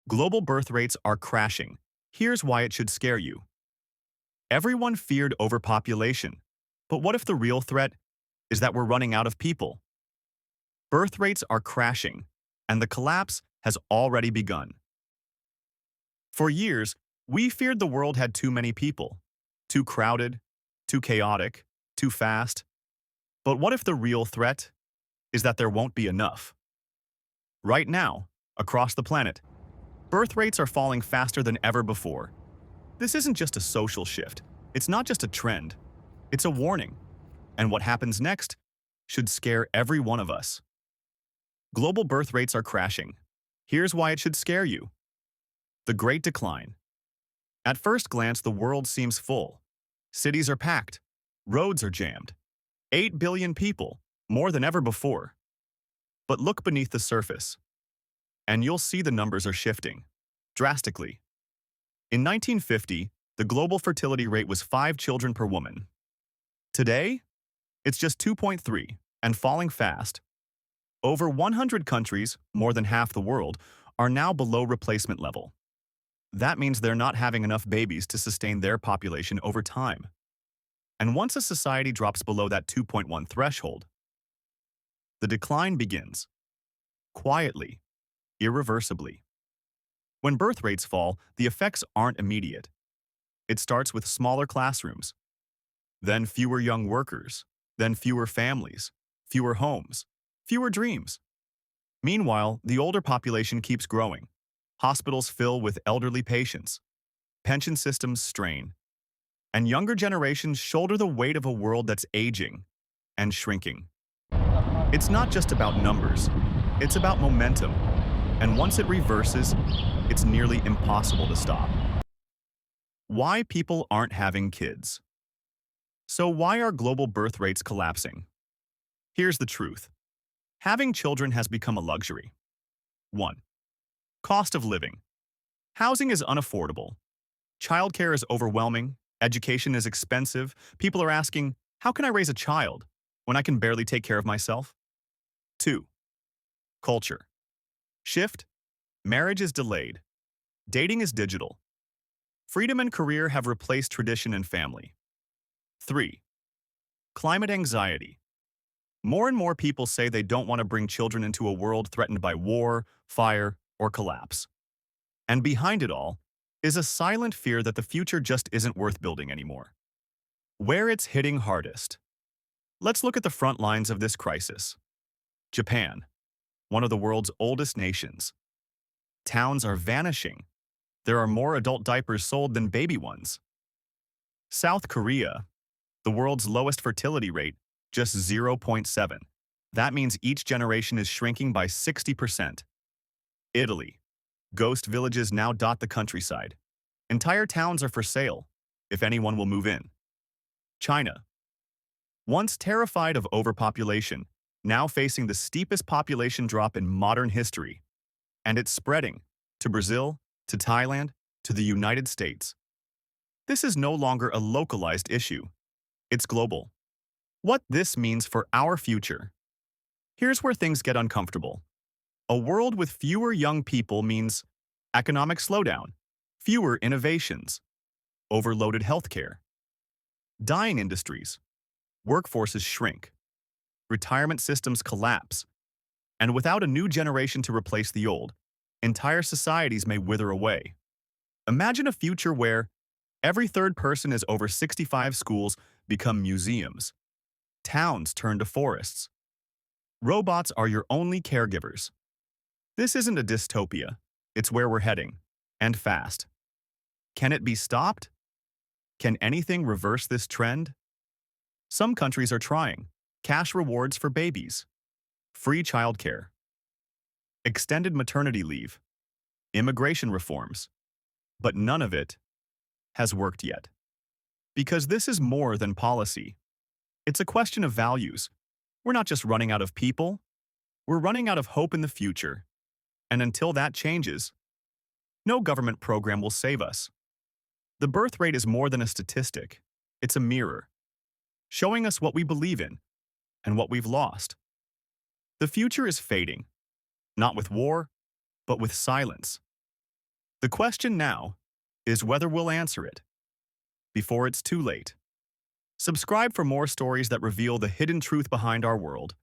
Global birth rates are crashing. Here's why it should scare you. Everyone feared overpopulation. But what if the real threat is that we're running out of people? Birth rates are crashing, and the collapse has already begun. For years, we feared the world had too many people. Too crowded, too chaotic, too fast. But what if the real threat is that there won't be enough? Right now, across the planet, birth rates are falling faster than ever before. This isn't just a social shift. It's not just a trend. It's a warning. And what happens next should scare every one of us. Global birth rates are crashing. Here's why it should scare you. The Great Decline. At first glance, the world seems full. Cities are packed. Roads are jammed. 8 billion people, more than ever before. But look beneath the surface, and you'll see the numbers are shifting drastically. In 1950, the global fertility rate was 5 children per woman. Today, it's just 2.3 and falling fast. Over 100 countries, more than half the world, are now below replacement level. That means they're not having enough babies to sustain their population over time. And once a society drops below that 2.1 threshold, the decline begins. Quietly, irreversibly. When birth rates fall, the effects aren't immediate. It starts with smaller classrooms, then fewer young workers, then fewer families, fewer homes, fewer dreams. Meanwhile, the older population keeps growing. Hospitals fill with elderly patients. Pension systems strain. And younger generations shoulder the weight of a world that's aging and shrinking. It's not just about numbers. It's about momentum. And once it reverses, it's nearly impossible to stop. Why people aren't having kids. So why are global birth rates collapsing? Here's the truth. Having children has become a luxury. 1. Cost of living. Housing is unaffordable. Childcare is overwhelming. Education is expensive. People are asking, how can I raise a child when I can barely take care of myself? 2. Culture. Shift. Marriage is delayed. Dating is digital. Freedom and career have replaced tradition and family. 3. Climate anxiety. More and more people say they don't want to bring children into a world threatened by war, fire, or collapse. And behind it all is a silent fear that the future just isn't worth building anymore. Where it's hitting hardest. Let's look at the front lines of this crisis. Japan, one of the world's oldest nations. Towns are vanishing. There are more adult diapers sold than baby ones. South Korea, the world's lowest fertility rate, just 0.7. That means each generation is shrinking by 60%. Italy. Ghost villages now dot the countryside. Entire towns are for sale, if anyone will move in. China. Once terrified of overpopulation, now facing the steepest population drop in modern history. And it's spreading to Brazil, to Thailand, to the United States. This is no longer a localized issue. It's global. What this means for our future. Here's where things get uncomfortable. A world with fewer young people means economic slowdown, fewer innovations, overloaded healthcare, dying industries, workforces shrink, retirement systems collapse, and without a new generation to replace the old, entire societies may wither away. Imagine a future where every third person is over 65, schools become museums, towns turn to forests. Robots are your only caregivers. This isn't a dystopia. It's where we're heading, and fast. Can it be stopped? Can anything reverse this trend? Some countries are trying. Cash rewards for babies, free childcare, extended maternity leave, immigration reforms. But none of it has worked yet. Because this is more than policy. It's a question of values. We're not just running out of people, we're running out of hope in the future. And until that changes, no government program will save us. The birth rate is more than a statistic. It's a mirror, showing us what we believe in and what we've lost. The future is fading, not with war, but with silence. The question now is whether we'll answer it before it's too late. Subscribe for more stories that reveal the hidden truth behind our world.